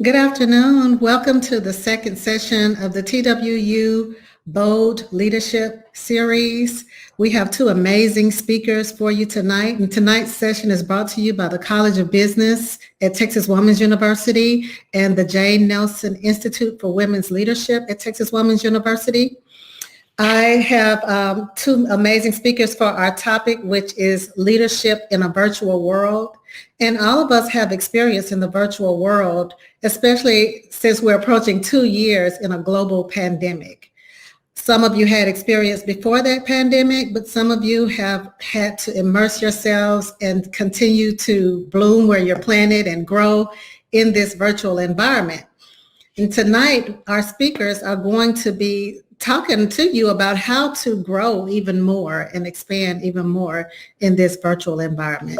Good afternoon. Welcome to the second session of the TWU Bold Leadership Series. We have two amazing speakers for you tonight, and tonight's session is brought to you by the College of Business at Texas Women's University and the Jane Nelson Institute for Women's Leadership at Texas Women's University. I have two amazing speakers for our topic, which is leadership in a virtual world. And all of us have experience in the virtual world, especially since we're approaching 2 years in a global pandemic. Some of you had experience before that pandemic, but some of you have had to immerse yourselves and continue to bloom where you're planted and grow in this virtual environment. And tonight, our speakers are going to be talking to you about how to grow even more and expand even more in this virtual environment.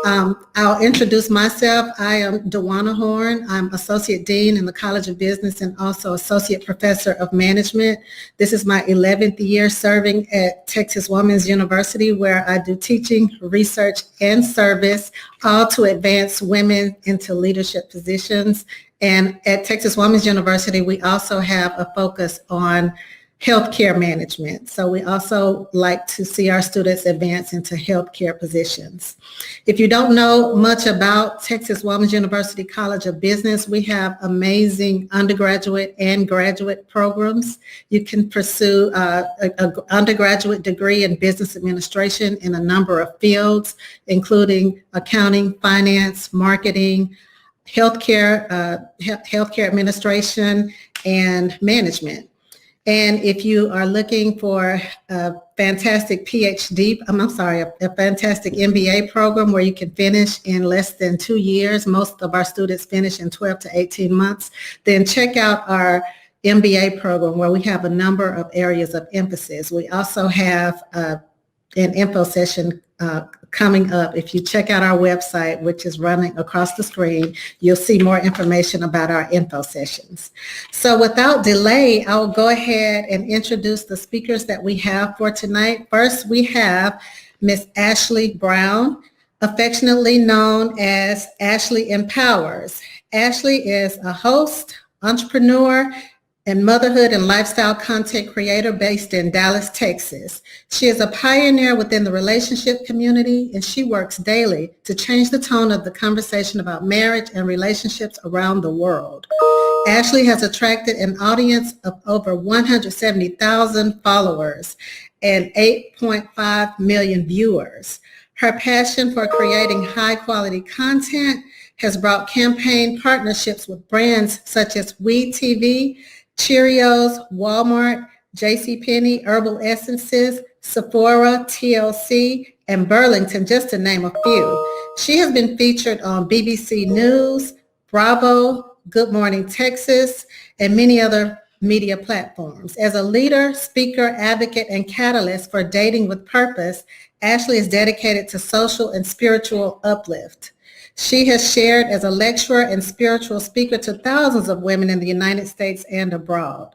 I'll introduce myself. I am Dewana Horn. I'm Associate Dean in the College of Business and also Associate Professor of Management. This is my 11th year serving at Texas Women's University, where I do teaching, research, and service, all to advance women into leadership positions. And at Texas Women's University, we also have a focus on healthcare management. So we also like to see our students advance into healthcare positions. If you don't know much about Texas Women's University College of Business, we have amazing undergraduate and graduate programs. You can pursue an undergraduate degree in business administration in a number of fields, including accounting, finance, marketing, healthcare administration, and management. And if you are looking for a fantastic a fantastic MBA program where you can finish in less than 2 years, most of our students finish in 12 to 18 months, then check out our MBA program where we have a number of areas of emphasis. We also have an info session coming up. If you check out our website, which is running across the screen, you'll see more information about our info sessions. So without delay, I'll go ahead and introduce the speakers that we have for tonight. First, we have Miss Ashley Brown, affectionately known as Ashley Empowers. Ashley is a host, entrepreneur, and motherhood and lifestyle content creator based in Dallas, Texas. She is a pioneer within the relationship community, and she works daily to change the tone of the conversation about marriage and relationships around the world. Ashley has attracted an audience of over 170,000 followers and 8.5 million viewers. Her passion for creating high-quality content has brought campaign partnerships with brands such as Weed TV, Cheerios, Walmart, JCPenney, Herbal Essences, Sephora, TLC, and Burlington, just to name a few. She has been featured on BBC News, Bravo, Good Morning Texas, and many other media platforms. As a leader, speaker, advocate, and catalyst for dating with purpose, Ashley is dedicated to social and spiritual uplift. She has shared as a lecturer and spiritual speaker to thousands of women in the United States and abroad.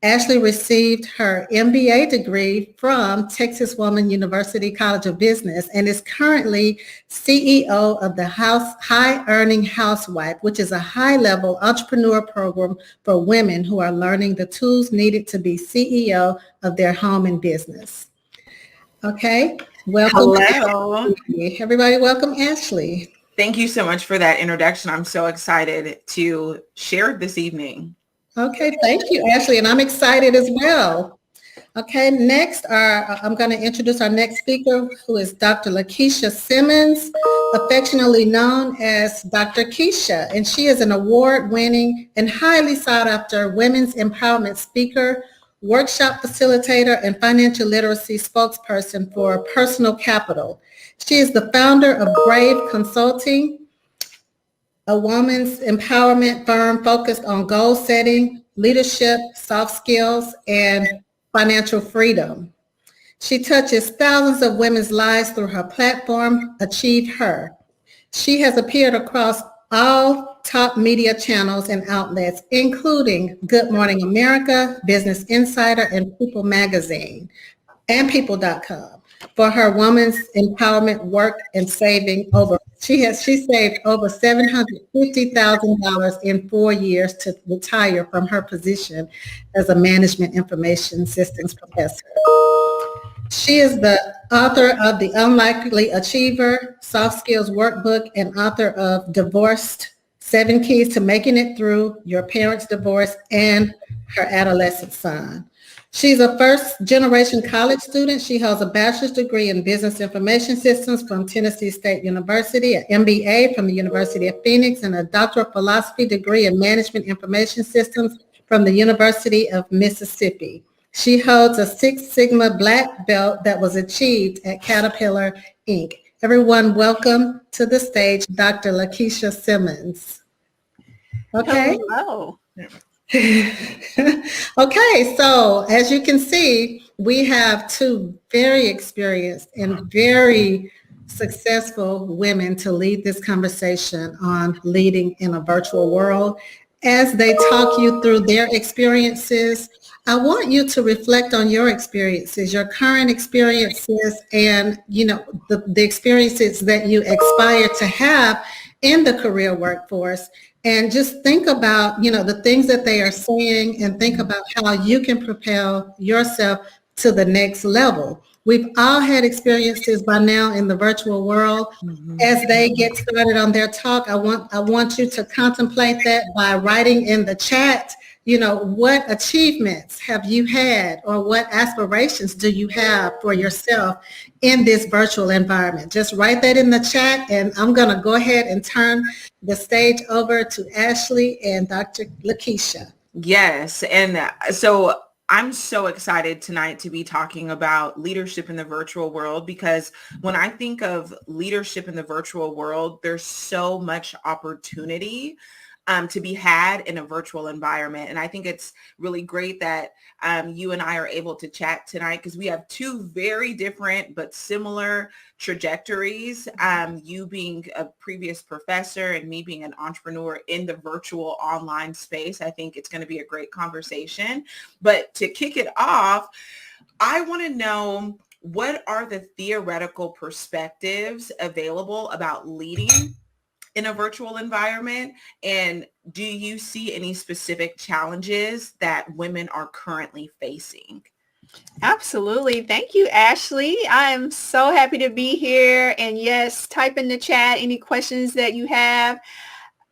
Ashley received her MBA degree from Texas Women's University College of Business and is currently CEO of the High Earning Housewife, which is a high-level entrepreneur program for women who are learning the tools needed to be CEO of their home and business. Okay, welcome. Hello. Everybody, welcome Ashley. Thank you so much for that introduction. I'm so excited to share this evening. Okay, thank you, Ashley, and I'm excited as well. Okay, next I'm going to introduce our next speaker, who is Dr. Lakisha Simmons, affectionately known as Dr. Keisha, and she is an award-winning and highly sought-after women's empowerment speaker, workshop facilitator, and financial literacy spokesperson for Personal Capital. She is the founder of Brave Consulting, a woman's empowerment firm focused on goal setting, leadership, soft skills, and financial freedom. She touches thousands of women's lives through her platform, Achieve Her. She has appeared across all top media channels and outlets, including Good Morning America, Business Insider, and People Magazine, and People.com, for her women's empowerment work and saving over She saved over $750,000 in 4 years to retire from her position as a management information systems professor. She is the author of The Unlikely Achiever, Soft Skills Workbook, and author of Divorced, 7 Keys to Making It Through Your Parents' Divorce and Her Adolescent Son. She's a first-generation college student. She holds a bachelor's degree in business information systems from Tennessee State University, an MBA from the University of Phoenix, and a doctoral philosophy degree in management information systems from the University of Mississippi. She holds a Six Sigma Black Belt that was achieved at Caterpillar, Inc. Everyone, welcome to the stage, Dr. Lakeisha Simmons. Okay. Hello. Okay, so as you can see, we have two very experienced and very successful women to lead this conversation on leading in a virtual world. As they talk you through their experiences, I want you to reflect on your experiences, your current experiences, and the experiences that you aspire to have in the career workforce. And just think about, the things that they are saying, and think about how you can propel yourself to the next level. We've all had experiences by now in the virtual world. As they get started on their talk, I want you to contemplate that by writing in the chat, what achievements have you had, or what aspirations do you have for yourself in this virtual environment? Just write that in the chat, and I'm going to go ahead and turn the stage over to Ashley and Dr. Lakeisha. Yes. And so I'm so excited tonight to be talking about leadership in the virtual world, because when I think of leadership in the virtual world, there's so much opportunity to be had in a virtual environment. And I think it's really great that you and I are able to chat tonight, because we have two very different but similar trajectories. You being a previous professor and me being an entrepreneur in the virtual online space. I think it's going to be a great conversation. But to kick it off, I want to know, what are the theoretical perspectives available about leading in a virtual environment? And do you see any specific challenges that women are currently facing? Absolutely. Thank you, Ashley. I am so happy to be here. And yes, type in the chat any questions that you have.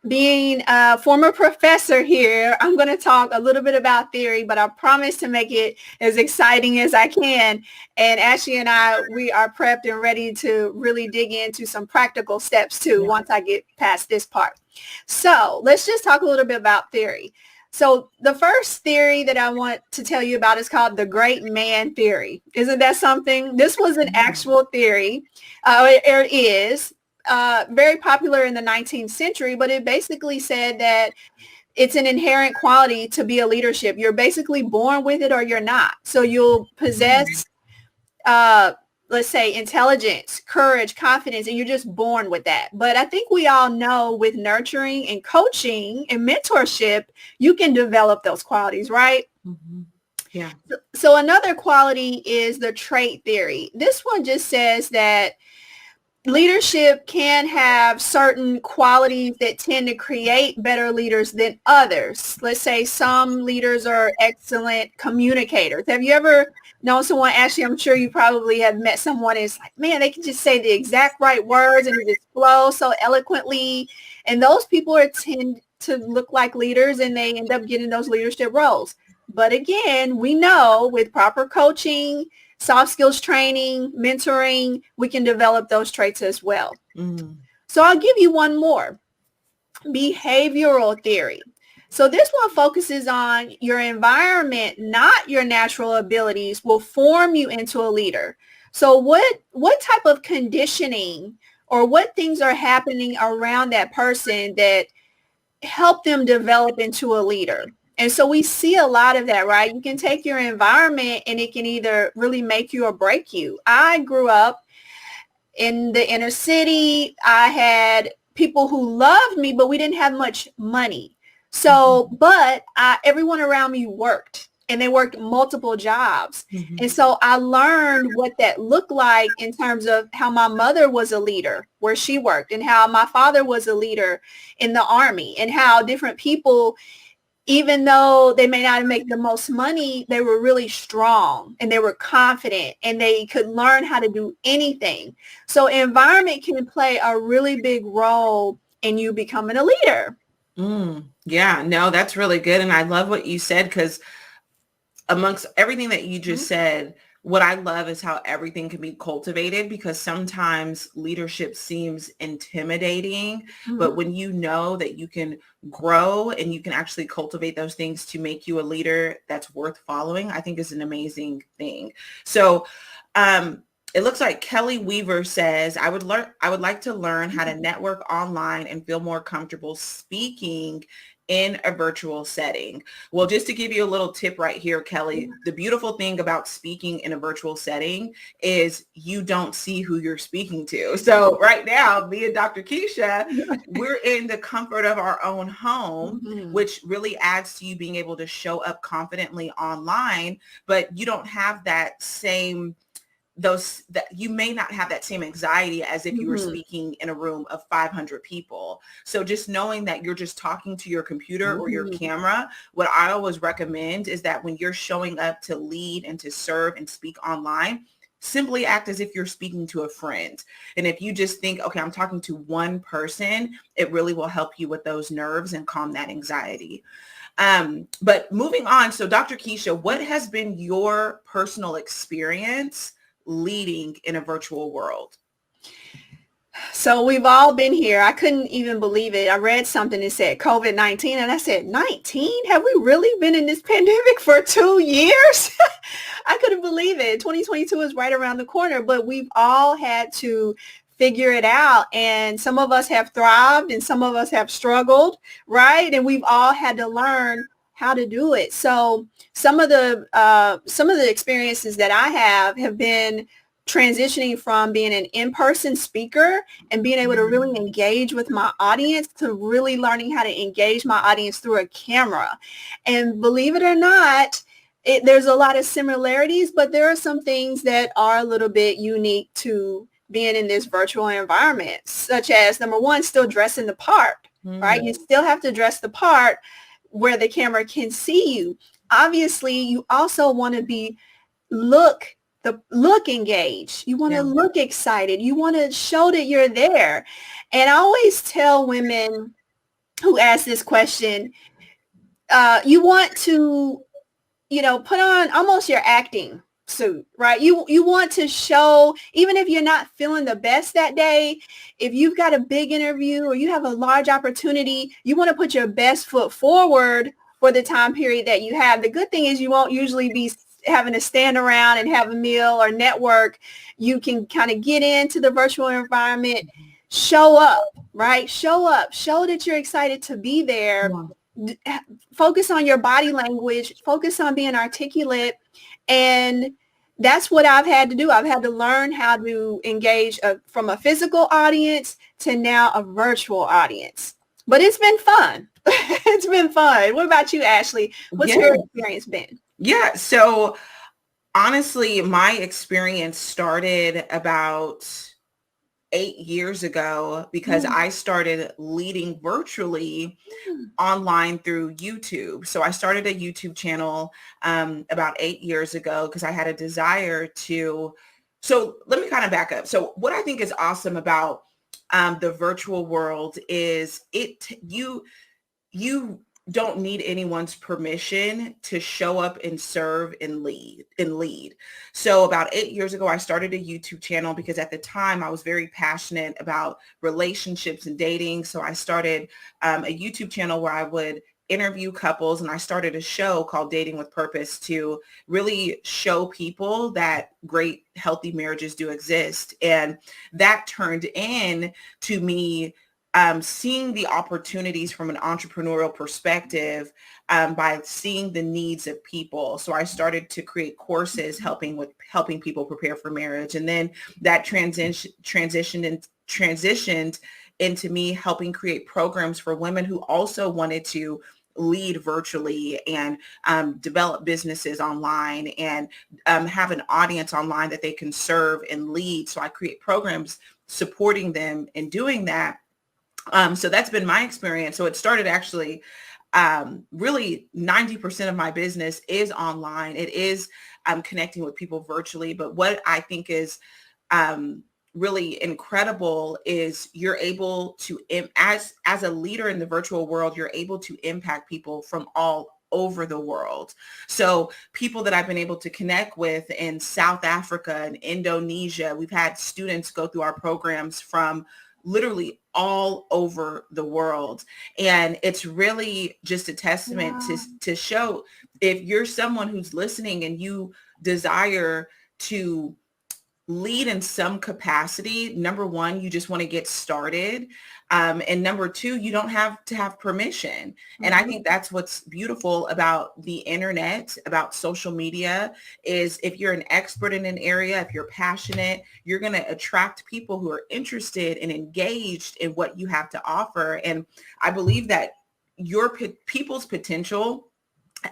Being a former professor here, I'm going to talk a little bit about theory, but I promise to make it as exciting as I can. And Ashley and we are prepped and ready to really dig into some practical steps too, once I get past this part. So let's just talk a little bit about theory. So the first theory that I want to tell you about is called the great man theory. Isn't that something? This was an actual theory. It is. Very popular in the 19th century, but it basically said that it's an inherent quality to be a leadership. You're basically born with it or you're not. So you'll possess, let's say, intelligence, courage, confidence, and you're just born with that. But I think we all know with nurturing and coaching and mentorship, you can develop those qualities, right? Mm-hmm. Yeah. So another quality is the trait theory. This one just says that leadership can have certain qualities that tend to create better leaders than others. Let's say some leaders are excellent communicators. Have you ever known someone, Ashley, I'm sure you probably have met someone who's like, man, they can just say the exact right words and it just flows so eloquently. And those people tend to look like leaders, and they end up getting those leadership roles. But again, we know with proper coaching, soft skills training, mentoring, we can develop those traits as well. Mm-hmm. So I'll give you one more. Behavioral theory. So this one focuses on your environment, not your natural abilities, will form you into a leader. So what type of conditioning or what things are happening around that person that help them develop into a leader? And so we see a lot of that, right? You can take your environment and it can either really make you or break you. I grew up in the inner city. I had people who loved me, but we didn't have much money. So, but everyone around me worked. and they worked multiple jobs. Mhm. And so I learned what that looked like in terms of how my mother was a leader where she worked, and how my father was a leader in the Army, and how different people, even though they may not make the most money, they were really strong and they were confident and they could learn how to do anything. So environment can play a really big role in you becoming a leader. Yeah, no, that's really good. And I love what you said, because amongst everything that you just said, what I love is how everything can be cultivated, because sometimes leadership seems intimidating, but when you know that you can grow and you can actually cultivate those things to make you a leader that's worth following, I think is an amazing thing. So it looks like Kelly Weaver says, I would like to learn how to network online and feel more comfortable speaking in a virtual setting. Well, just to give you a little tip right here, Kelly, the beautiful thing about speaking in a virtual setting is you don't see who you're speaking to. So right now, me and Dr. Keisha, we're in the comfort of our own home, which really adds to you being able to show up confidently online, but you don't have that same that you may not have that same anxiety as if you were speaking in a room of 500 people. So just knowing that you're just talking to your computer or your camera, what I always recommend is that when you're showing up to lead and to serve and speak online, simply act as if you're speaking to a friend. And if you just think, okay, I'm talking to one person, it really will help you with those nerves and calm that anxiety. But moving on, so Dr. Keisha, what has been your personal experience leading in a virtual world? So we've all been here. I couldn't even believe it. I read something that said COVID-19 and I said, 19? Have we really been in this pandemic for 2 years? I couldn't believe it. 2022 is right around the corner, but we've all had to figure it out. And some of us have thrived and some of us have struggled, right? And we've all had to learn how to do it. So some of the experiences that I have been transitioning from being an in-person speaker and being able to really engage with my audience to really learning how to engage my audience through a camera. And believe it or not, there's a lot of similarities, but there are some things that are a little bit unique to being in this virtual environment, such as, number one, still dressing the part, right? You still have to dress the part where the camera can see you. Obviously, you also want to look engaged. You want to look excited. You want to show that you're there. And I always tell women who ask this question, you want to, put on almost your acting suit, right? You want to show, even if you're not feeling the best that day, if you've got a big interview or you have a large opportunity, you want to put your best foot forward for the time period that you have. The good thing is you won't usually be having to stand around and have a meal or network. You can kind of get into the virtual environment, show up, right? Show up, show that you're excited to be there. Focus on your body language, focus on being articulate. And that's what I've had to do. I've had to learn how to engage from a physical audience to now a virtual audience. But it's been fun. It's been fun. What about you, Ashley? What's your experience been? Yeah. So honestly, my experience started about 8 years ago because I started leading virtually online through YouTube. So I started a YouTube channel about 8 years ago because I had a desire to. So let me kind of back up. So what I think is awesome about the virtual world is you don't need anyone's permission to show up and serve and lead. So about 8 years ago, I started a YouTube channel because at the time I was very passionate about relationships and dating. So I started a YouTube channel where I would interview couples, and I started a show called Dating with Purpose to really show people that great, healthy marriages do exist. And that turned in to me seeing the opportunities from an entrepreneurial perspective by seeing the needs of people. So I started to create courses helping people prepare for marriage. And then that transitioned into me helping create programs for women who also wanted to lead virtually and develop businesses online and have an audience online that they can serve and lead. So I create programs supporting them in doing that. So that's been my experience. So it started actually, really 90% of my business is online. It is connecting with people virtually. But what I think is really incredible is you're able to, as a leader in the virtual world, you're able to impact people from all over the world. So people that I've been able to connect with in South Africa and Indonesia, we've had students go through our programs from literally all over the world. And it's really just a testament to show, if you're someone who's listening and you desire to lead in some capacity, number one, you just want to get started. And number two, you don't have to have permission. And I think that's what's beautiful about the internet, about social media, is if you're an expert in an area, if you're passionate, you're going to attract people who are interested and engaged in what you have to offer. And I believe that your people's potential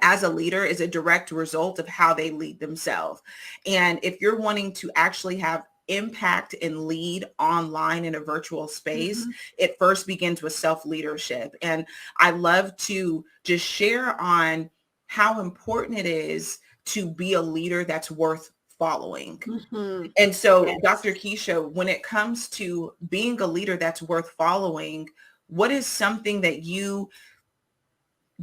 as a leader is a direct result of how they lead themselves. And if you're wanting to actually have impact and lead online in a virtual space, it first begins with self-leadership. And I love to just share on how important it is to be a leader that's worth following. And so, Dr. Keisha, when it comes to being a leader that's worth following, what is something that you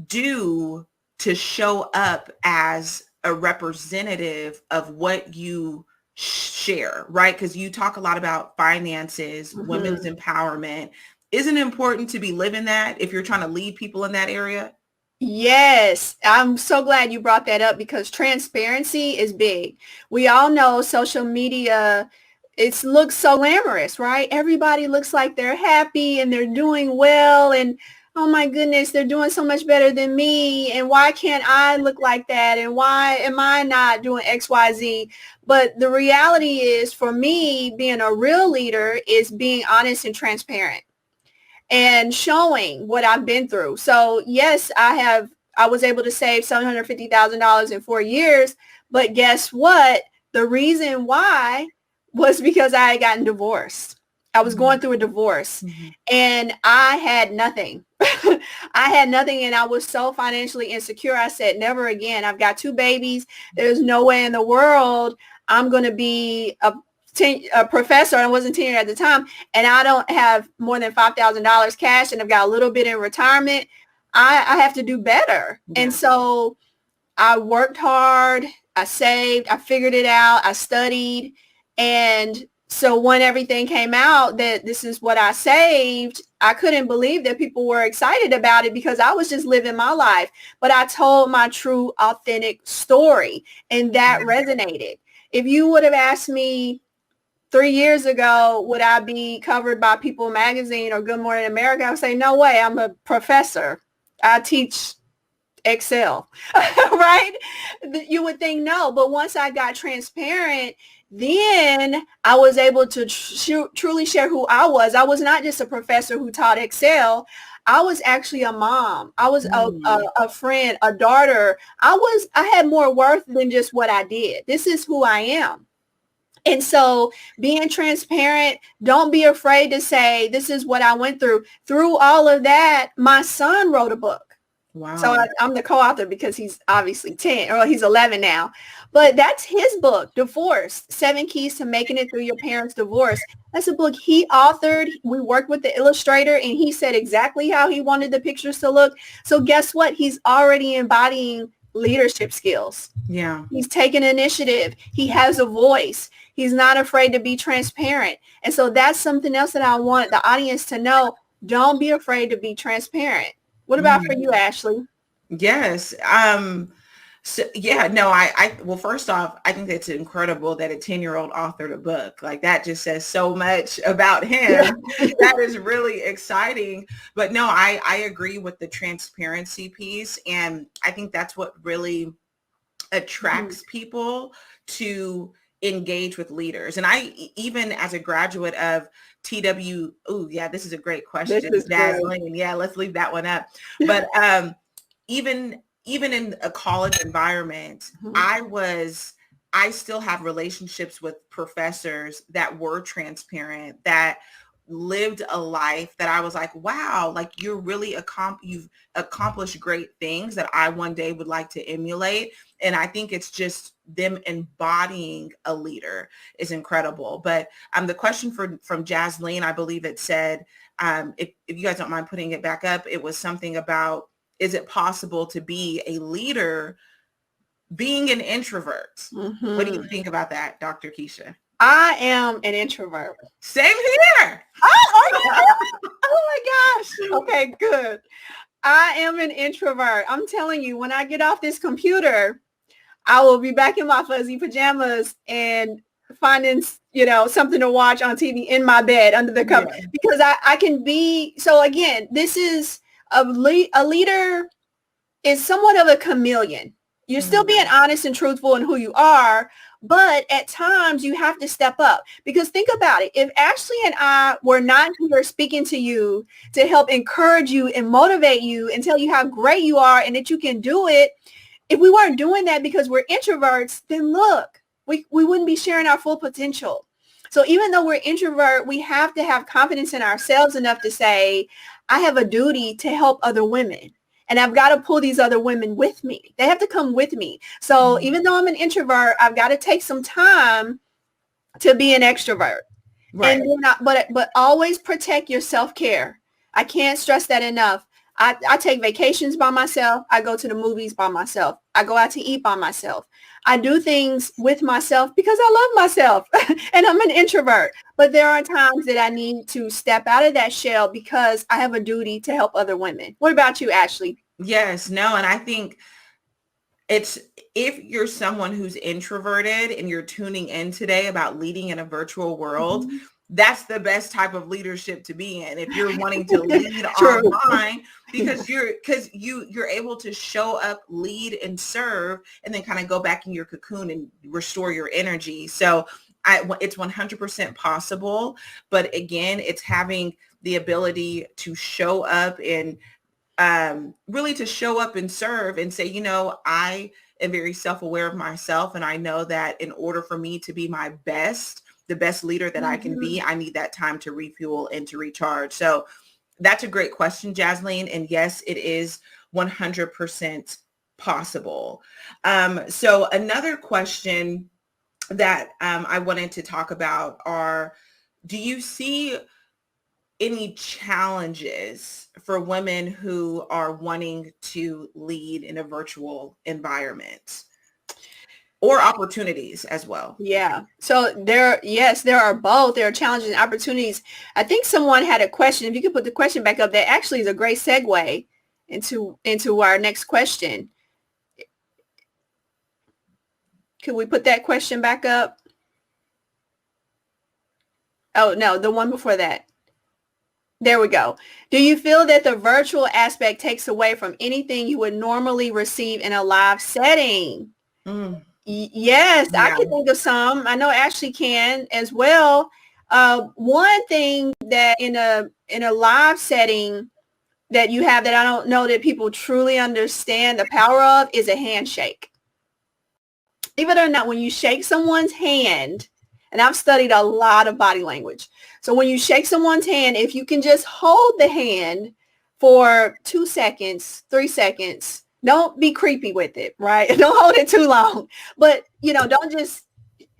do to show up as a representative of what you share, right? Because you talk a lot about finances, women's empowerment. Isn't it important to be living that if you're trying to lead people in that area? Yes, I'm so glad you brought that up because transparency is big. We all know social media, it looks so glamorous, right? Everybody looks like they're happy and they're doing well, and oh my goodness, they're doing so much better than me. And why can't I look like that? And why am I not doing X, Y, Z? But the reality is, for me, being a real leader is being honest and transparent and showing what I've been through. So yes, I was able to save $750,000 in 4 years. But guess what? The reason why was because I had gotten divorced. I was going through a divorce and I had nothing. I had nothing and I was so financially insecure. I said, never again. I've got 2 babies. There's no way in the world I'm going to be a professor. I wasn't tenured at the time. And I don't have more than $5,000 cash and I've got a little bit in retirement. I have to do better. Yeah. And so I worked hard. I saved. I figured it out. I studied. And so when everything came out that this is what I saved, I couldn't believe that people were excited about it because I was just living my life. But I told my true, authentic story, and that resonated. If you would have asked me 3 years ago, would I be covered by People Magazine or Good Morning America, I would say, no way. I'm a professor. I teach Excel, right? You would think no. But once I got transparent, then I was able to truly share who I was. I was not just a professor who taught Excel. I was actually a mom. I was a friend, a daughter. I had more worth than just what I did. This is who I am. And so being transparent, don't be afraid to say, this is what I went through. Through all of that, my son wrote a book. Wow. So I'm the co-author because he's obviously 10, or he's 11 now. But that's his book, Divorced, 7 Keys to Making It Through Your Parents' Divorce. That's a book he authored. We worked with the illustrator and he said exactly how he wanted the pictures to look. So guess what? He's already embodying leadership skills. Yeah. He's taken initiative. He has a voice. He's not afraid to be transparent. And so that's something else that I want the audience to know. Don't be afraid to be transparent. What about for you, Ashley? Yes. So yeah, no, well, first off, I think that's incredible that a 10-year-old authored a book. Like, that just says so much about him. That is really exciting. But no, I agree with the transparency piece. And I think that's what really attracts people to engage with leaders. And I, even as a graduate of TWU, oh yeah, this is a great question, Dazzling. Yeah, let's leave that one up. But even in a college environment, I still have relationships with professors that were transparent, that lived a life that I was like, wow, like you're really you've accomplished great things that I one day would like to emulate. And I think it's just them embodying a leader is incredible. But the question from Jasleen, I believe it said, if you guys don't mind putting it back up, it was something about, is it possible to be a leader being an introvert? What do you think about that, Dr. Keisha? I am an introvert. Same here. Oh my gosh. Okay, good. I am an introvert. I'm telling you, when I get off this computer, I will be back in my fuzzy pajamas and finding, something to watch on TV in my bed under the cover, because I can be. So again, this is a leader is somewhat of a chameleon. You're still being honest and truthful in who you are, but at times you have to step up, because think about it. If Ashley and I were not here speaking to you to help encourage you and motivate you and tell you how great you are and that you can do it, if we weren't doing that because we're introverts, then look, we wouldn't be sharing our full potential. So even though we're introvert, we have to have confidence in ourselves enough to say, I have a duty to help other women. And I've got to pull these other women with me. They have to come with me. So even though I'm an introvert, I've got to take some time to be an extrovert. Right. And but always protect your self-care. I can't stress that enough. I take vacations by myself. I go to the movies by myself. I go out to eat by myself. I do things with myself because I love myself and I'm an introvert. But there are times that I need to step out of that shell because I have a duty to help other women. What about you, Ashley? Yes, no. And I think if you're someone who's introverted and you're tuning in today about leading in a virtual world, that's the best type of leadership to be in. If you're wanting to lead online, because you're able to show up, lead and serve, and then kind of go back in your cocoon and restore your energy. So it's 100% possible. But again, it's having the ability to show up and really to show up and serve and say, I am very self-aware of myself. And I know that in order for me to be the best leader that I can be, I need that time to refuel and to recharge. So that's a great question, Jasleen. And yes, it is 100% possible. So another question that I wanted to talk about are, do you see any challenges for women who are wanting to lead in a virtual environment? Or opportunities as well? Yeah. So there are both. There are challenges and opportunities. I think someone had a question. If you could put the question back up, that actually is a great segue into our next question. Could we put that question back up? Oh, no, the one before that. There we go. Do you feel that the virtual aspect takes away from anything you would normally receive in a live setting? Yes, yeah. I can think of some. I know Ashley can as well. One thing that in a live setting that you have that I don't know that people truly understand the power of is a handshake. Believe it or not, when you shake someone's hand, and I've studied a lot of body language. So when you shake someone's hand, if you can just hold the hand for 2 seconds, 3 seconds, don't be creepy with it, right? Don't hold it too long. But, don't just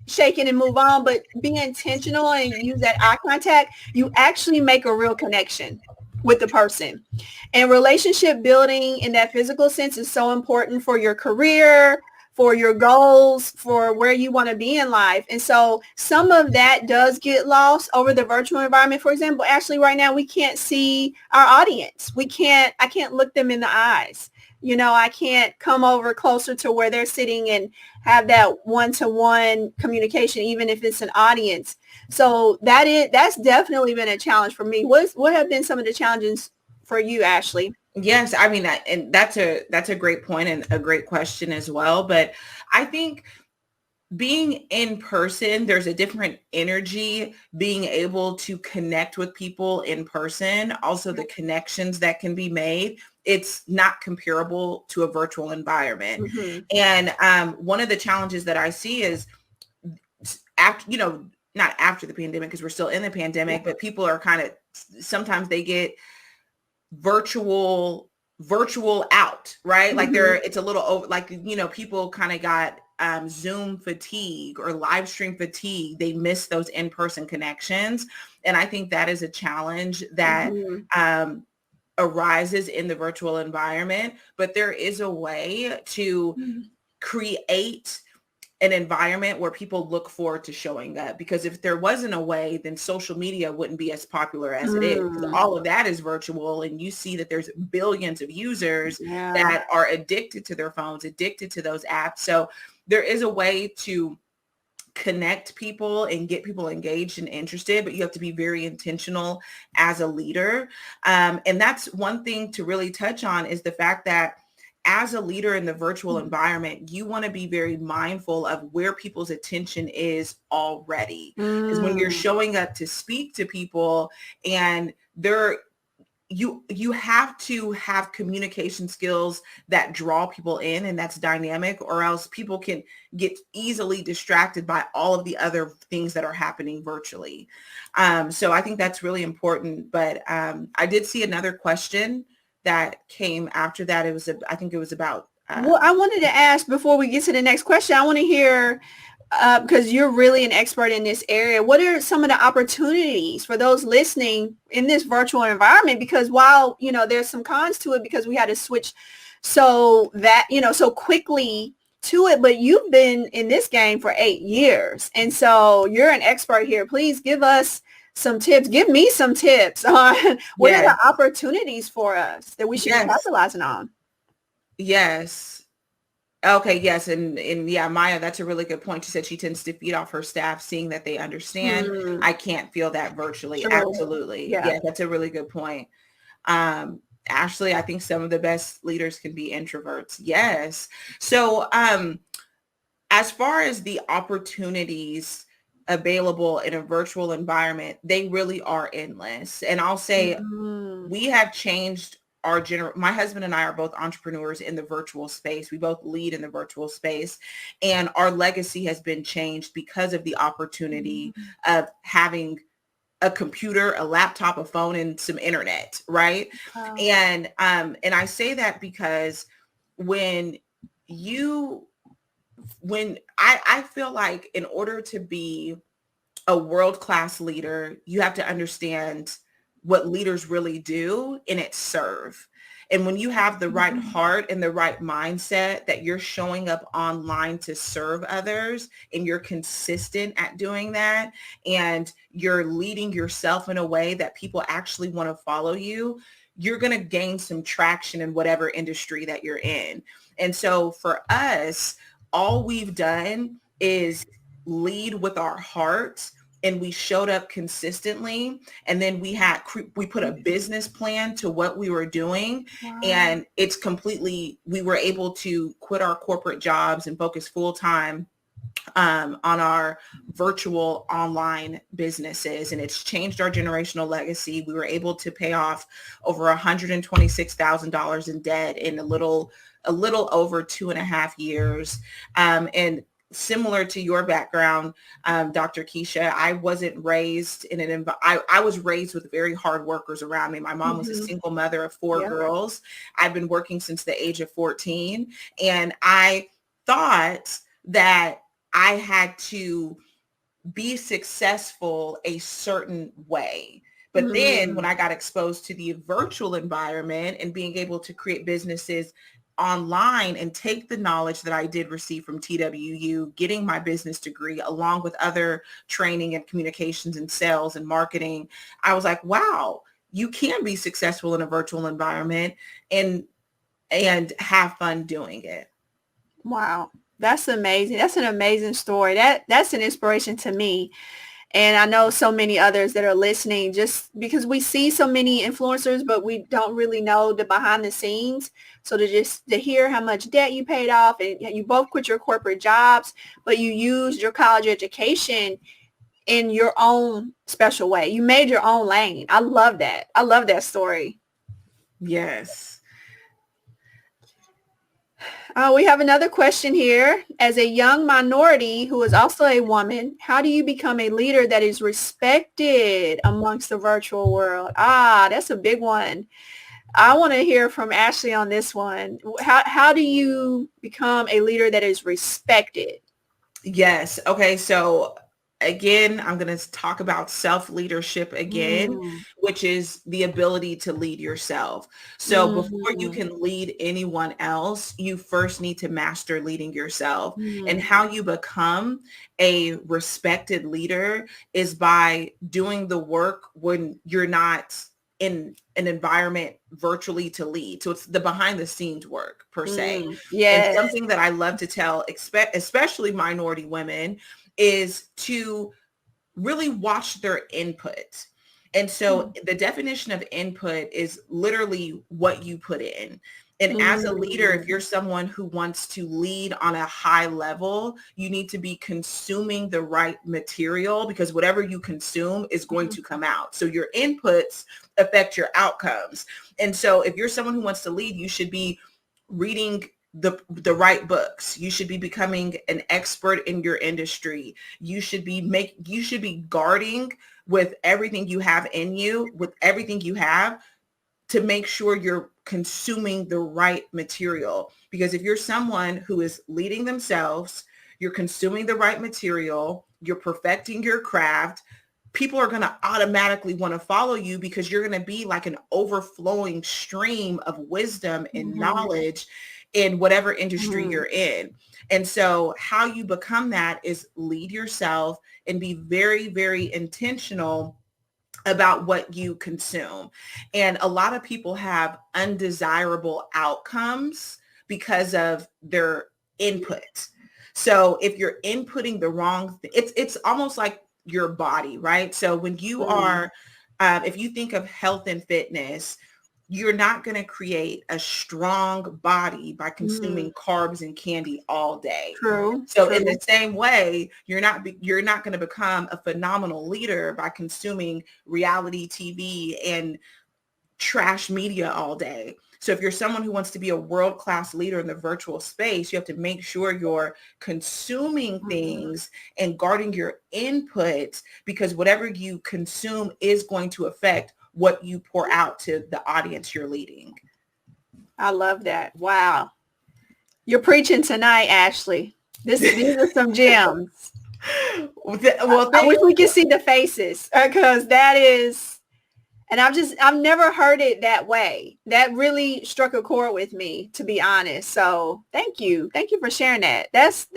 shake it and move on, but be intentional and use that eye contact. You actually make a real connection with the person. And relationship building in that physical sense is so important for your career, for your goals, for where you want to be in life. And so some of that does get lost over the virtual environment. For example, Ashley, right now, we can't see our audience. I can't look them in the eyes. I can't come over closer to where they're sitting and have that one-to-one communication, even if it's an audience. So that's definitely been a challenge for me. What have been some of the challenges for you, Ashley? Yes, I mean, and that's a great point and a great question as well. But I think being in person, there's a different energy, being able to connect with people in person, also the connections that can be made. it's not comparable to a virtual environment. Mm-hmm. And one of the challenges that I see is after, not after the pandemic, because we're still in the pandemic, but people are kind of, sometimes they get virtual out, right? Like it's a little over, like, people kind of got Zoom fatigue or live stream fatigue. They miss those in-person connections. And I think that is a challenge that arises in the virtual environment, but there is a way to create an environment where people look forward to showing up, because if there wasn't a way, then social media wouldn't be as popular as it is. All of that is virtual, and you see that there's billions of users that are addicted to their phones, addicted to those apps. So there is a way to connect people and get people engaged and interested, but you have to be very intentional as a leader. And that's one thing to really touch on, is the fact that as a leader in the virtual environment, you want to be very mindful of where people's attention is already. Because when you're showing up to speak to people, and you have to have communication skills that draw people in, and that's dynamic, or else people can get easily distracted by all of the other things that are happening virtually. So I think that's really important. But I did see another question that came after that. I think it was about. Well, I wanted to ask, before we get to the next question, I want to hear, because you're really an expert in this area, what are some of the opportunities for those listening in this virtual environment? Because while, there's some cons to it, because we had to switch so quickly to it, but you've been in this game for 8 years. And so you're an expert here. Please give us some tips. Give me some tips on what are the opportunities for us that we should be capitalizing on. Yes. Okay. Yes. And yeah, Maya, that's a really good point. She said she tends to feed off her staff, seeing that they understand. I can't feel that virtually. True. Absolutely. Yeah. That's a really good point. Ashley, I think some of the best leaders can be introverts. Yes. So as far as the opportunities available in a virtual environment, they really are endless. And I'll say we have changed my husband and I are both entrepreneurs in the virtual space. We both lead in the virtual space, and our legacy has been changed because of the opportunity of having a computer, a laptop, a phone, and some internet, right? Wow. And I say that because when I feel like in order to be a world-class leader, you have to understand what leaders really do, and it's serve. And when you have the right heart and the right mindset that you're showing up online to serve others, and you're consistent at doing that, and you're leading yourself in a way that people actually want to follow you, you're going to gain some traction in whatever industry that you're in. And so for us, all we've done is lead with our heart, and we showed up consistently. And then we put a business plan to what we were doing. Wow. And we were able to quit our corporate jobs and focus full time on our virtual online businesses. And it's changed our generational legacy. We were able to pay off over $126,000 in debt in a little over 2.5 years. And similar to your background, Dr. Keisha, I wasn't raised in I was raised with very hard workers around me. My mom was a single mother of 4 girls. I've been working since the age of 14. And I thought that I had to be successful a certain way. But then when I got exposed to the virtual environment and being able to create businesses online and take the knowledge that I did receive from TWU, getting my business degree, along with other training and communications and sales and marketing, I was like, wow, you can be successful in a virtual environment and have fun doing it. Wow. That's amazing. That's an amazing story. That's an inspiration to me. And I know so many others that are listening, just because we see so many influencers, but we don't really know the behind the scenes. So to hear how much debt you paid off, and you both quit your corporate jobs, but you used your college education in your own special way. You made your own lane. I love that. I love that story. Yes. We have another question here. As a young minority who is also a woman, how do you become a leader that is respected amongst the virtual world? That's a big one. I want to hear from Ashley on this one. How do you become a leader that is respected? Yes. Okay. So again, I'm going to talk about self-leadership again, Mm, which is the ability to lead yourself. So before you mm, can lead anyone else, you first need to master leading yourself. And mm, how you become a respected leader is by doing the work when you're not in an environment virtually to lead. So it's the behind the scenes work per se. And yes. something that I love to tell, especially minority women, is to really watch their input. And so the definition of input is literally what you put in. And as a leader, if Mm, you're someone who wants to lead on a high level, you need to be consuming the right material, because whatever you consume is going to come out. So your inputs affect your outcomes. And so if you're someone who wants to lead, you should be reading the right books. You should be becoming an expert in your industry. You should be guarding with everything you have in you, with everything you have, to make sure you're consuming the right material. Because if you're someone who is leading themselves, you're consuming the right material, you're perfecting your craft, people are going to automatically want to follow you, because you're going to be like an overflowing stream of wisdom and mhm, knowledge in whatever industry mhm. you're in. And so how you become that is lead yourself and be very, very intentional about what you consume. And a lot of people have undesirable outcomes because of their input. So if you're inputting the wrong, it's almost like your body, right? So when you Mm, are, if you think of health and fitness, you're not going to create a strong body by mm. consuming carbs and candy all day. True, So in true. the same way, you're not going to become a phenomenal leader by consuming reality TV and trash media all day. So if you're someone who wants to be a world-class leader in the virtual space, you have to make sure you're consuming Mhm. things and guarding your input, because whatever you consume is going to affect what you pour out to the audience you're leading. I love that. Wow. You're preaching tonight, Ashley. These are some gems. Well, I wish thank we could see the faces, because that is, and I've never heard it that way. That really struck a chord with me, to be honest. So thank you. Thank you for sharing that. That's,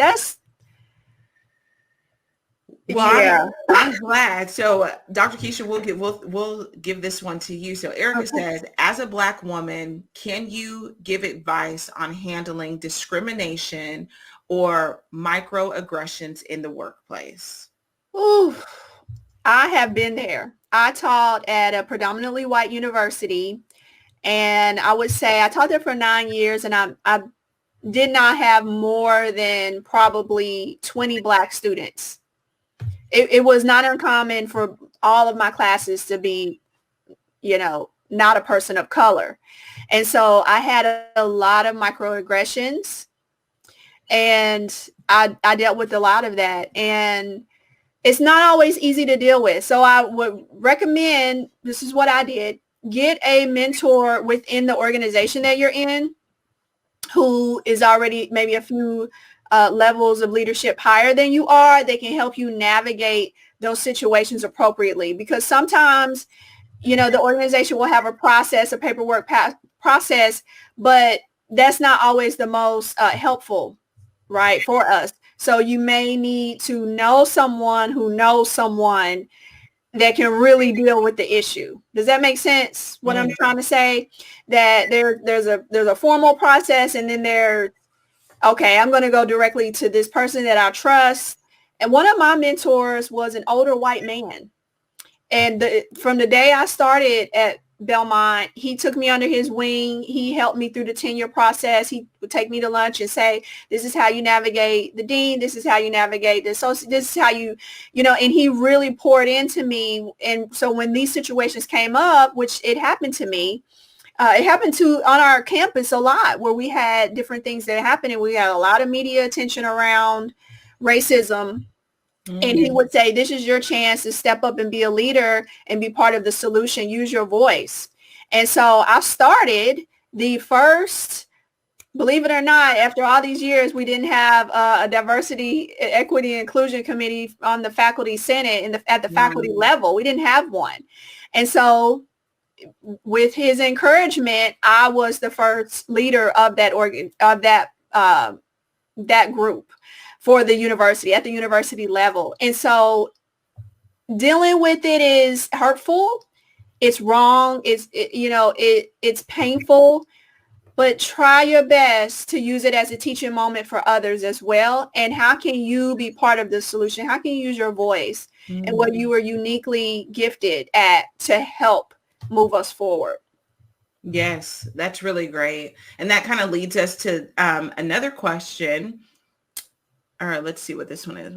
Well, I'm yeah. I'm glad. So, Dr. Keisha, we'll give this one to you. So, Erica Okay. says, as a Black woman, can you give advice on handling discrimination or microaggressions in the workplace? Ooh, I have been there. I taught at a predominantly white university, and I would say I taught there for 9 years, and I did not have more than probably 20 Black students. It was not uncommon for all of my classes to be, not a person of color. And so I had a lot of microaggressions, and I dealt with a lot of that. And it's not always easy to deal with. So I would recommend, this is what I did, get a mentor within the organization that you're in, who is already maybe a few levels of leadership higher than you are. They can help you navigate those situations appropriately, because sometimes, the organization will have a process, a paperwork process, but that's not always the most helpful, right, for us. So you may need to know someone who knows someone that can really deal with the issue. Does that make sense? What I'm Mm, trying to say, that there's a formal process, and then okay, I'm going to go directly to this person that I trust. And one of my mentors was an older white man. And from the day I started at Belmont, he took me under his wing. He helped me through the tenure process. He would take me to lunch and say, this is how you navigate the dean. This is how you navigate this. So this is how and he really poured into me. And so when these situations came up, which it happened to me, it happened on our campus a lot, where we had different things that happened, and we had a lot of media attention around racism. And he would say, this is your chance to step up and be a leader and be part of the solution. Use your voice. And so I started the first, believe it or not, after all these years, we didn't have a diversity, equity, and inclusion committee on the faculty senate at the faculty level. We didn't have one. And so with his encouragement, I was the first leader of that group for the university, at the university level. And so dealing with it is hurtful. It's wrong. It's painful, but try your best to use it as a teaching moment for others as well. And how can you be part of the solution? How can you use your voice and what you were uniquely gifted at to help move us forward? Yes, that's really great. And that kind of leads us to another question. All right, let's see what this one is.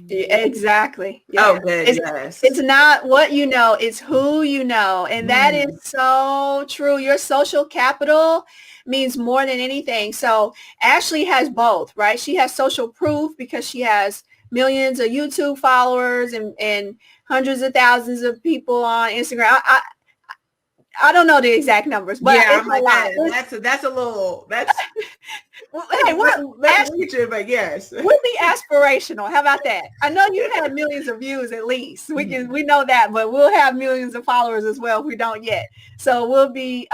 Exactly. Yeah. Oh, good. Yes. It's not what you know, it's who you know. And that is so true. Your social capital means more than anything. So Ashley has both, right? She has social proof because she has millions of YouTube followers and hundreds of thousands of people on Instagram. I don't know the exact numbers, but yeah, it's a lot. That's a little, that's well, hey, but yes. We'll be aspirational. How about that? I know you have millions of views at least. We know that, but we'll have millions of followers as well if we don't yet. So we'll be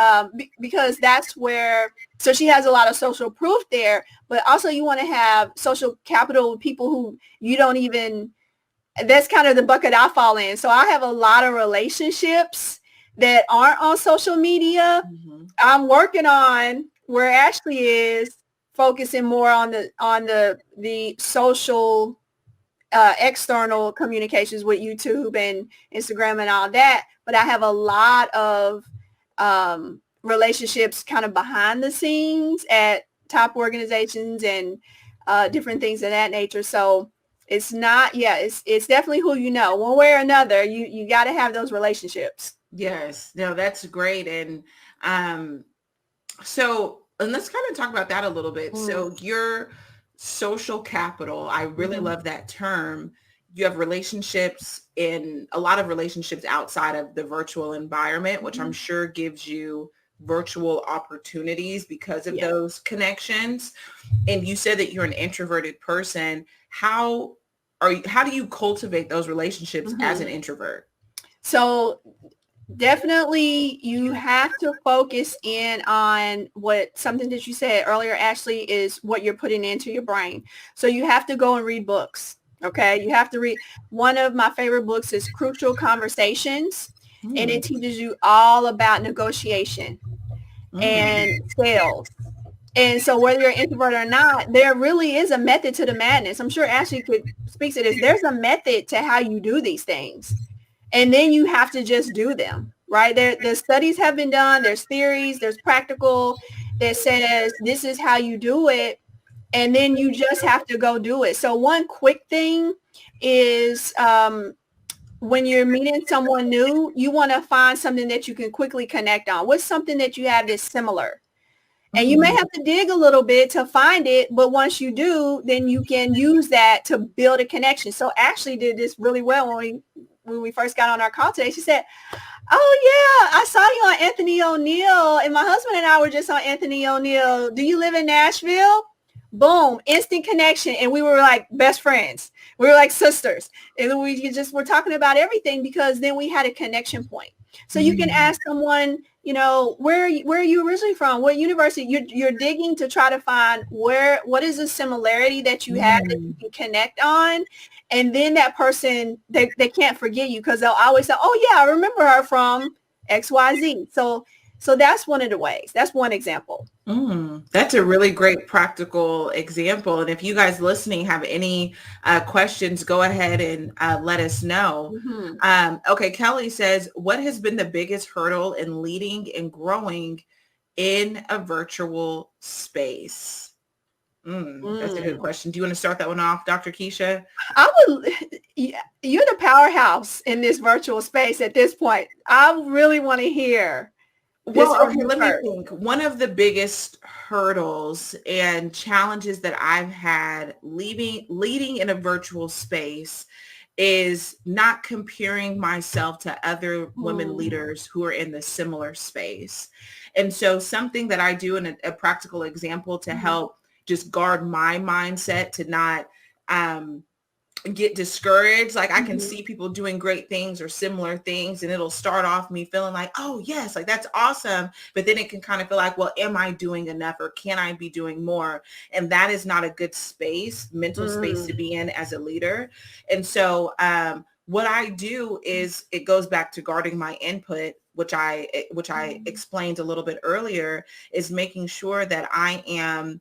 because that's where. So she has a lot of social proof there, but also you want to have social capital with people who you don't even. That's kind of the bucket I fall in. So I have a lot of relationships that aren't on social media. I'm working on where Ashley is focusing more on the social external communications with YouTube and Instagram and all that. But I have a lot of relationships kind of behind the scenes at top organizations and different things of that nature. So it's not, it's definitely who you know. One way or another, you got to have those relationships. Yes, no, that's great. And so let's kind of talk about that a little bit. So your social capital, I really love that term. You have relationships a lot of relationships outside of the virtual environment, which I'm sure gives you virtual opportunities because of those connections. And you said that you're an introverted person. How do you cultivate those relationships as an introvert? So definitely you have to focus in on something that you said earlier, Ashley, is what you're putting into your brain. So you have to go and read books. Okay. You have to read. One of my favorite books is Crucial Conversations, and it teaches you all about negotiation and sales. And so whether you're an introvert or not, there really is a method to the madness. I'm sure Ashley could speak to this. There's a method to how you do these things. And then you have to just do them, right? The studies have been done. There's theories. There's practical that says this is how you do it. And then you just have to go do it. So one quick thing is when you're meeting someone new, you want to find something that you can quickly connect on. What's something that you have that's similar? And you may have to dig a little bit to find it, but once you do, then you can use that to build a connection. So Ashley did this really well when we first got on our call today. She said, oh yeah, I saw you on Anthony O'Neill, and my husband and I were just on Anthony O'Neill. Do you live in Nashville? Boom, instant connection. And we were like best friends. We were like sisters. And we just were talking about everything because then we had a connection point. So you can ask someone, where are you originally from? What university? You're digging to try to find what is the similarity that you have that you can connect on. And then that person, they can't forget you because they'll always say, oh yeah, I remember her from XYZ. So that's one of the ways. That's one example. That's a really great practical example. And if you guys listening have any questions, go ahead and let us know. Okay, Kelly says, what has been the biggest hurdle in leading and growing in a virtual space? That's a good question. Do you want to start that one off, Dr. Keisha? You're the powerhouse in this virtual space at this point. I really want to hear This Well, or okay, you let me first? think. One of the biggest hurdles and challenges that I've had leading in a virtual space is not comparing myself to other women Mm, leaders who are in the similar space. And so something that I do in a practical example to mhm, help just guard my mindset to not um, get discouraged. Like I can mhm, see people doing great things or similar things and it'll start off me feeling like, oh yes, like that's awesome. But then it can kind of feel like, well, am I doing enough or can I be doing more? And that is not a good space, mental space to mm, be in as a leader. And so what I do is it goes back to guarding my input, which I explained a little bit earlier, is making sure that I am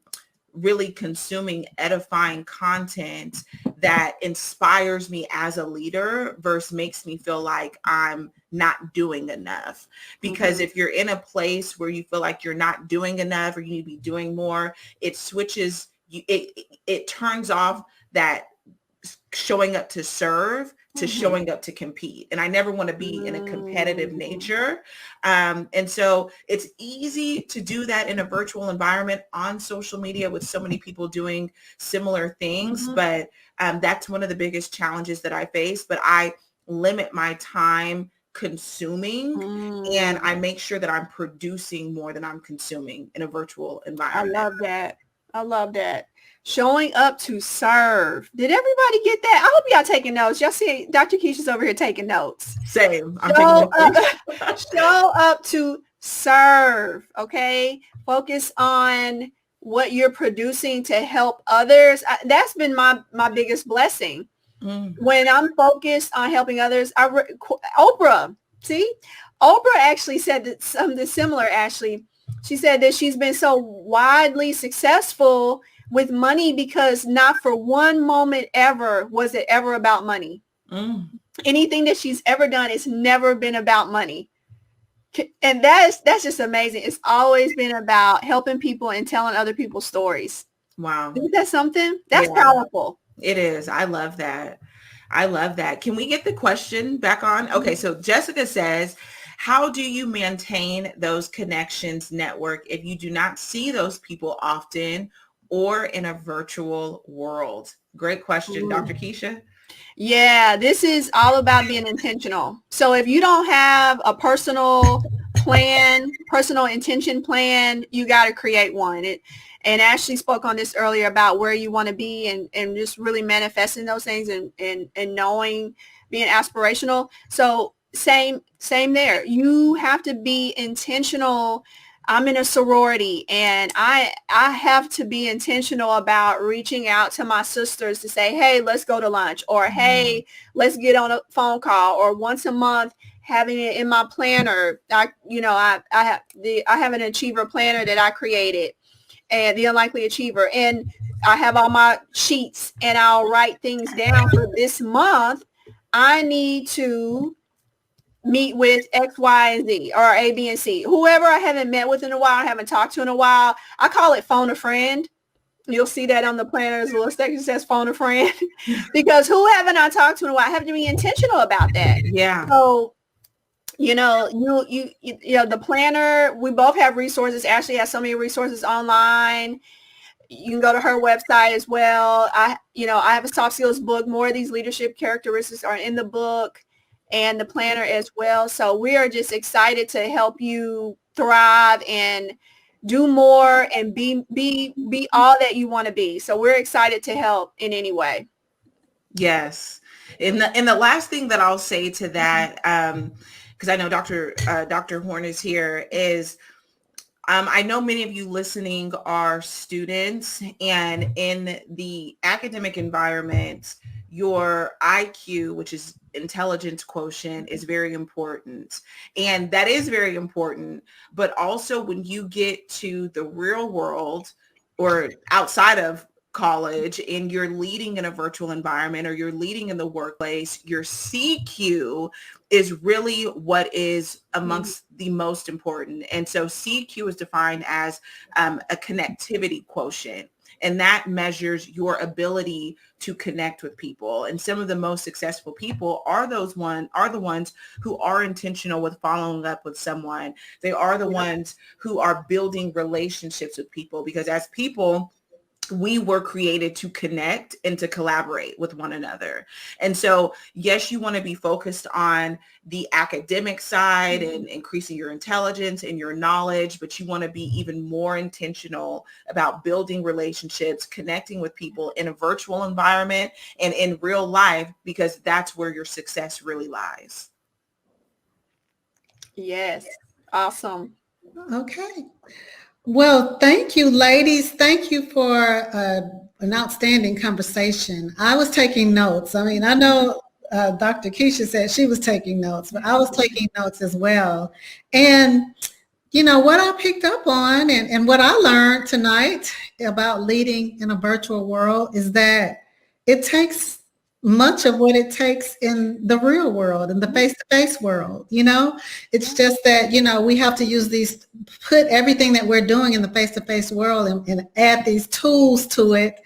really consuming edifying content that inspires me as a leader versus makes me feel like I'm not doing enough. Because mhm, if you're in a place where you feel like you're not doing enough or you need to be doing more, it switches you, it turns off that showing up to serve to mhm, showing up to compete. And I never want to be in a competitive mm, nature. And so it's easy to do that in a virtual environment on social media with so many people doing similar things. mhm, But that's one of the biggest challenges that I face. But I limit my time consuming and I mm. make sure that I'm producing more than I'm consuming in a virtual I environment. love that. I love that. Showing up to serve. Did everybody get that? I hope y'all taking notes. Y'all see Dr. Keisha's over here taking notes. Same. I'm taking Show up, notes. show up to serve. Okay. Focus on what you're producing to help others. That's been my biggest blessing. Mm. When I'm focused on helping others, Oprah, see, Oprah actually said that something similar. Actually, she said that she's been so widely successful with money because not for one moment ever was it ever about money. Mm. Anything that she's ever done, it's never been about money. And that's just amazing. It's always been about helping people and telling other people's stories. Wow. Isn't that something? That's Yeah, powerful. it is. I love that. I love that. Can we get the question back on? Okay, so Jessica says, how do you maintain those connections network if you do not see those people often or in a virtual world? Great question, Dr. Mm. Keisha. Yeah, this is all about being intentional. So if you don't have a personal plan, personal intention plan, you got to create one. And Ashley spoke on this earlier about where you want to be and just really manifesting those things and knowing, being aspirational. So same there. You have to be intentional. I'm in a sorority and I have to be intentional about reaching out to my sisters to say, hey, let's go to lunch, or Mhm. hey, let's get on a phone call, or once a month having it in my planner. I have an achiever planner that I created, and the unlikely achiever, and I have all my sheets and I'll write things down for this month. I need to meet with X, Y, and Z, or A, B, and C. Whoever I haven't met with in a while, I haven't talked to in a while, I call it phone a friend. You'll see that on the planner's little section says phone a friend because who haven't I talked to in a while? I have to be intentional about that. Yeah. So, the planner, we both have resources. Ashley has so many resources online. You can go to her website as well. I have a soft skills book. More of these leadership characteristics are in the book and the planner as well. So we are just excited to help you thrive and do more and be all that you want to be. So we're excited to help in any way. Yes. And the last thing that I'll say to that, because I know Dr. Horn is here, is I know many of you listening are students, and in the academic environment, your IQ, which is intelligence quotient, is very important. And that is very important. But also when you get to the real world or outside of college and you're leading in a virtual environment or you're leading in the workplace, your CQ is really what is amongst the most important. And so CQ is defined as a connectivity quotient. And that measures your ability to connect with people. And some of the most successful people are the ones who are intentional with following up with someone. They are the ones who are building relationships with people, because as people, we were created to connect and to collaborate with one another. And so, yes, you want to be focused on the academic side and increasing your intelligence and your knowledge, but you want to be even more intentional about building relationships, connecting with people in a virtual environment and in real life, because that's where your success really lies. Yes. Awesome. Okay. Well, thank you, ladies. Thank you for an outstanding conversation. I was taking notes. I mean, I know Dr. Keisha said she was taking notes, but I was taking notes as well. And, you know, what I picked up on and what I learned tonight about leading in a virtual world is that it takes much of what it takes in the real world, in the face-to-face world. You know, it's just that, you know, we have to use these, put everything that we're doing in the face-to-face world and add these tools to it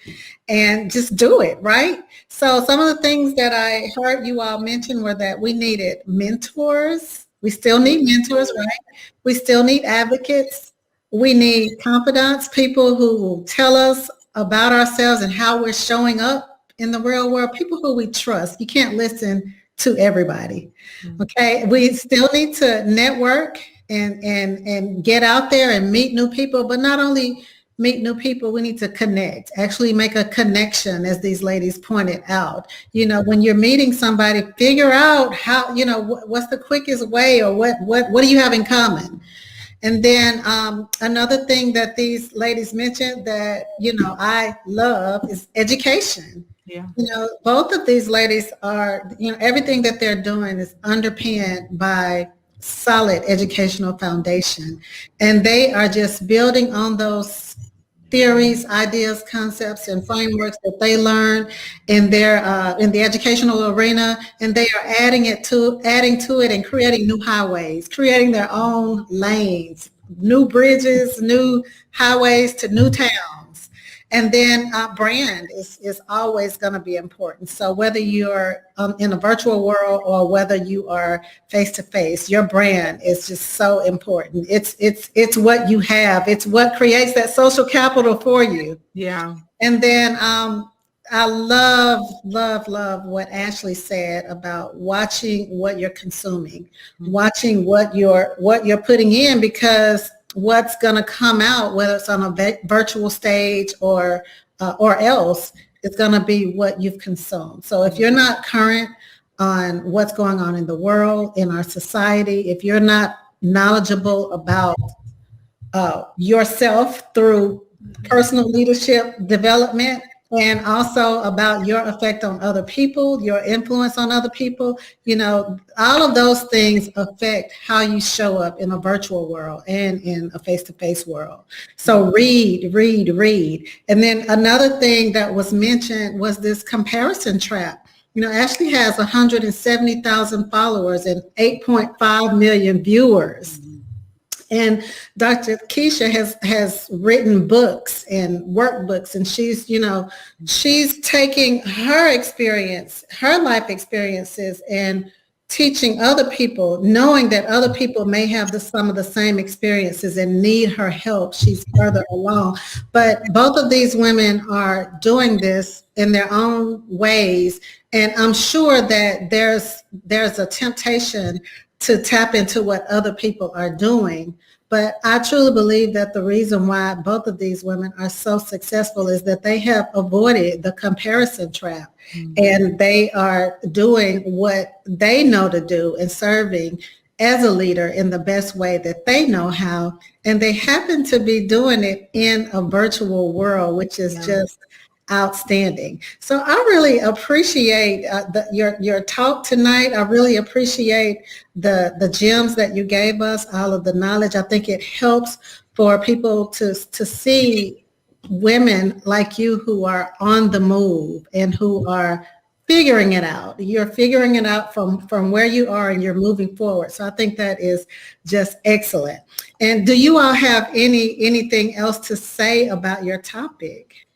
and just do it, right? So some of the things that I heard you all mention were that we needed mentors. We still need mentors, right? We still need advocates. We need confidants, people who will tell us about ourselves and how we're showing up in the real world, people who we trust. You can't listen to everybody. Okay. We still need to network and get out there and meet new people, but not only meet new people, we need to connect, actually make a connection, as these ladies pointed out. You know, when you're meeting somebody, figure out how, you know, what's the quickest way, or what do you have in common? And then another thing that these ladies mentioned that, you know, I love is education. Yeah. You know, both of these ladies are, you know, everything that they're doing is underpinned by solid educational foundation. And they are just building on those theories, ideas, concepts, and frameworks that they learn in their in the educational arena, and they are adding to it and creating new highways, creating their own lanes, new bridges, new highways to new towns. And then brand is always going to be important. So whether you're in a virtual world or whether you are face-to-face, your brand is just so important. It's what you have. It's what creates that social capital for you. Yeah. And then I love what Ashley said about watching what you're consuming, watching what you're putting in, because what's going to come out, whether it's on a virtual stage or else, it's going to be what you've consumed. So if you're not current on what's going on in the world, in our society, if you're not knowledgeable about yourself through personal leadership development, and also about your effect on other people, your influence on other people, you know, all of those things affect how you show up in a virtual world and in a face-to-face world. So read. And then another thing that was mentioned was this comparison trap. You know, Ashley has 170,000 followers and 8.5 million viewers. And Dr. Keisha has written books and workbooks, and she's taking her experience, her life experiences, and teaching other people, knowing that other people may have some of the same experiences and need her help. She's further along. But both of these women are doing this in their own ways. And I'm sure that there's a temptation to tap into what other people are doing. But I truly believe that the reason why both of these women are so successful is that they have avoided the comparison trap. And they are doing what they know to do and serving as a leader in the best way that they know how. And they happen to be doing it in a virtual world, which is just outstanding. So I really appreciate your talk tonight. I really appreciate the gems that you gave us, all of the knowledge. I think it helps for people to see women like you who are on the move and who are figuring it out. You're figuring it out from where you are and you're moving forward. So I think that is just excellent. And do you all have anything else to say about your topic?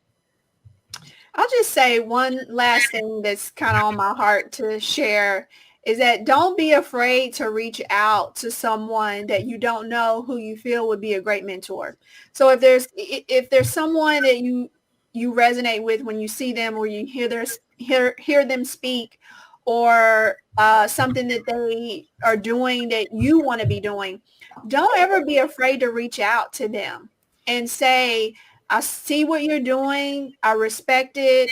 I'll just say one last thing that's kind of on my heart to share is that don't be afraid to reach out to someone that you don't know who you feel would be a great mentor. So if there's someone that you resonate with when you see them or you hear them speak, or something that they are doing that you want to be doing, don't ever be afraid to reach out to them and say, I see what you're doing. I respect it.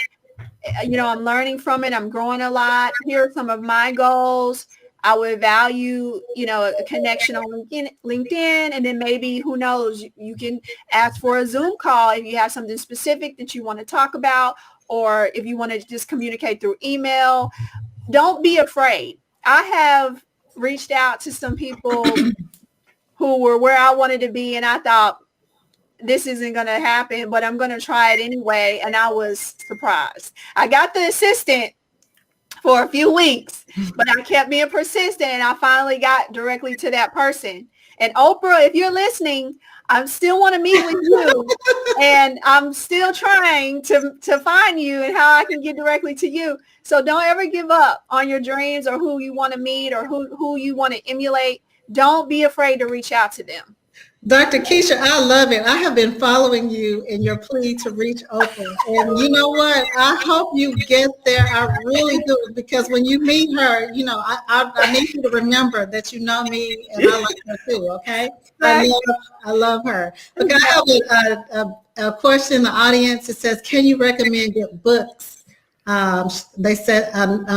I'm learning from it. I'm growing a lot. Here are some of my goals. I would value, a connection on LinkedIn. And then maybe, who knows, you can ask for a Zoom call if you have something specific that you want to talk about, or if you want to just communicate through email. Don't be afraid. I have reached out to some people who were where I wanted to be, and I thought, this isn't going to happen, but I'm going to try it anyway. And I was surprised. I got the assistant for a few weeks, but I kept being persistent, and I finally got directly to that person. And Oprah, if you're listening, I still want to meet with you, and I'm still trying to find you and how I can get directly to you. So don't ever give up on your dreams or who you want to meet or who you want to emulate. Don't be afraid to reach out to them. Dr. Keisha, I love it. I have been following you in your plea to reach Oprah. And you know what? I hope you get there. I really do. Because when you meet her, I need you to remember that you know me and I like her too, okay? I love her. Okay, I have a question in the audience. It says, can you recommend good books? They said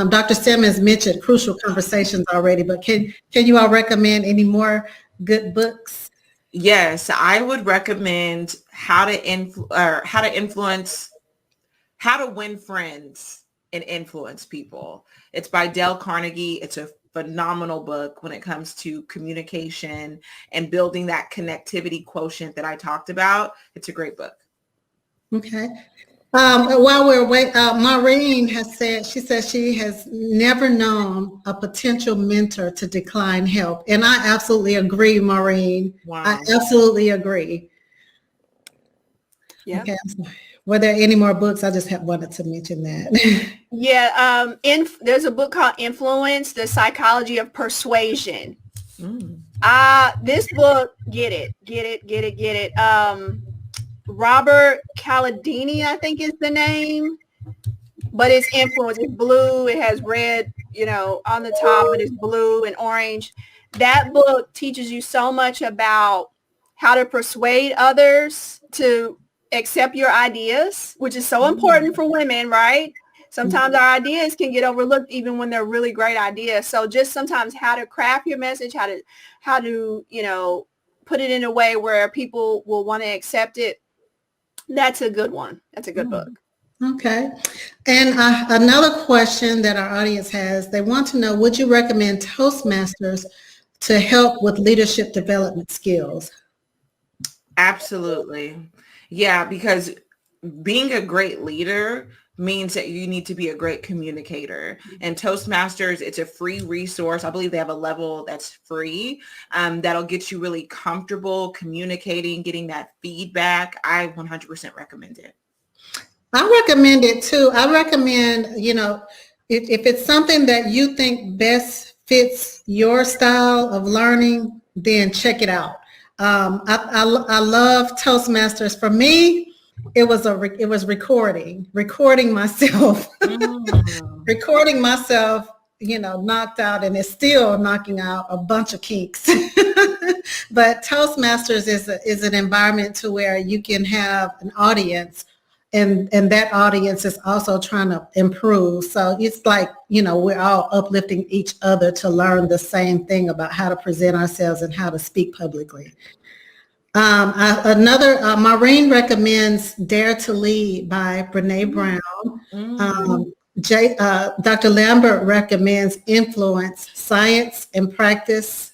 Dr. Simmons mentioned Crucial Conversations already, but can you all recommend any more good books? Yes, I would recommend How to Win Friends and Influence People. It's by Dale Carnegie. It's a phenomenal book when it comes to communication and building that connectivity quotient that I talked about. It's a great book. Okay. While we're waiting, Maureen has said, she says she has never known a potential mentor to decline help. And I absolutely agree, Maureen. Wow. I absolutely agree. Yeah. Okay. Were there any more books? I just wanted to mention that. Yeah. There's a book called Influence, The Psychology of Persuasion. This book, get it. Robert Cialdini, I think is the name, but it's Influence. It's blue. It has red, on the top, but it's blue and orange. That book teaches you so much about how to persuade others to accept your ideas, which is so important for women, right? Sometimes our ideas can get overlooked even when they're really great ideas. So just sometimes how to craft your message, how to, put it in a way where people will want to accept it. That's a good one. That's a good book. Okay. And another question that our audience has, they want to know, would you recommend Toastmasters to help with leadership development skills? Absolutely. Yeah, because being a great leader means that you need to be a great communicator. And Toastmasters, it's a free resource. I believe they have a level that's free that'll get you really comfortable communicating, getting that feedback. I 100% recommend it. I recommend it too. I recommend, if it's something that you think best fits your style of learning, then check it out. I love Toastmasters. For me, it was recording myself, recording myself, knocked out, and it's still knocking out a bunch of kinks. But Toastmasters is an environment to where you can have an audience, and that audience is also trying to improve. So it's like, we're all uplifting each other to learn the same thing about how to present ourselves and how to speak publicly. Maureen recommends Dare to Lead by Brene Brown. Dr. Lambert recommends Influence, Science and Practice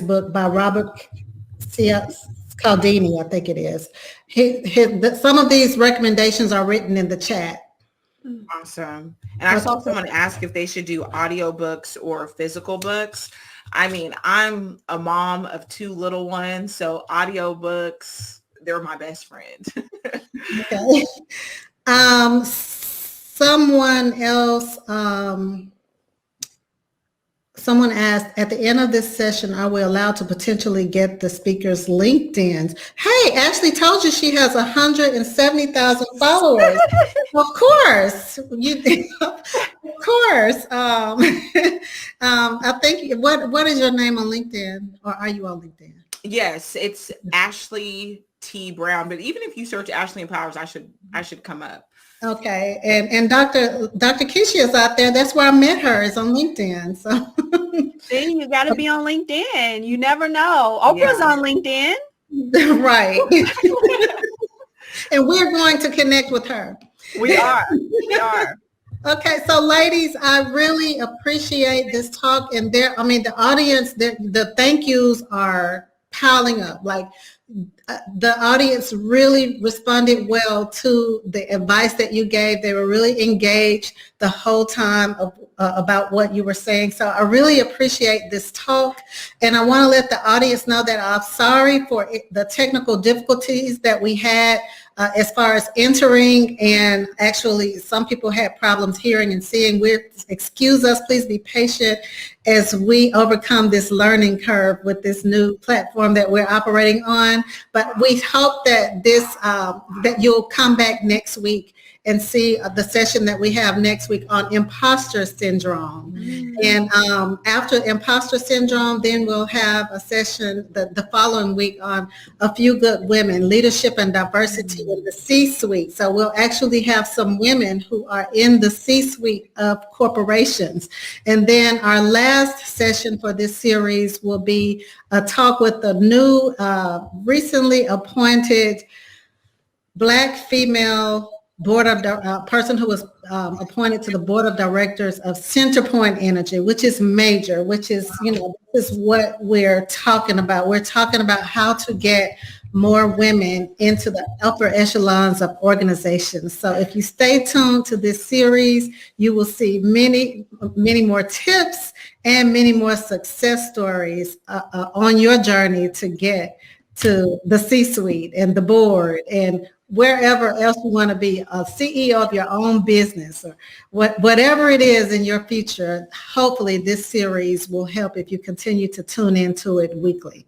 book by Robert Cialdini. Caldini, I think it is. Some of these recommendations are written in the chat. Awesome. And I saw someone ask if they should do audiobooks or physical books. I mean, I'm a mom of 2 little ones, so audiobooks, they're my best friend. Okay. Someone else, someone asked, at the end of this session, are we allowed to potentially get the speaker's LinkedIns? Hey, Ashley told you she has 170,000 followers. Of course, of course. I think, what is your name on LinkedIn, or are you on LinkedIn? Yes, it's Ashley T. Brown, but even if you search Ashley Empowers, I should come up. Okay, and Dr. Keisha is out there. That's where I met her, is on LinkedIn. So See, you got to be on LinkedIn. You never know. Oprah's on LinkedIn. Right. And we're going to connect with her. We are. We are. Okay, so ladies, I really appreciate this talk, and the audience, the thank yous are piling up. Like, the audience really responded well to the advice that you gave. They were really engaged the whole time about what you were saying. So I really appreciate this talk. And I want to let the audience know that I'm sorry for the technical difficulties that we had as far as entering, and actually some people had problems hearing and seeing. Excuse us, please be patient as we overcome this learning curve with this new platform that we're operating on. But we hope that that you'll come back next week and see the session that we have next week on imposter syndrome. And after imposter syndrome, then we'll have a session the following week on a few good women, leadership and diversity in the C-suite. So we'll actually have some women who are in the C-suite of corporations. And then our last session for this series will be a talk with the new recently appointed Black female person who was appointed to the board of directors of Centerpoint Energy, which is major, which is, this is what we're talking about. We're talking about how to get more women into the upper echelons of organizations. So if you stay tuned to this series, you will see many, many more tips and many more success stories on your journey to get to the C-suite and the board and wherever else you want to be, a CEO of your own business, or whatever it is in your future. Hopefully this series will help if you continue to tune into it weekly.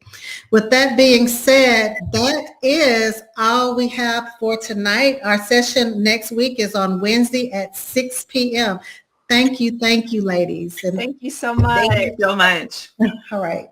With that being said, that is all we have for tonight. Our session next week is on Wednesday at 6 p.m. Thank you, ladies. And thank you so much. Thank you so much. all right.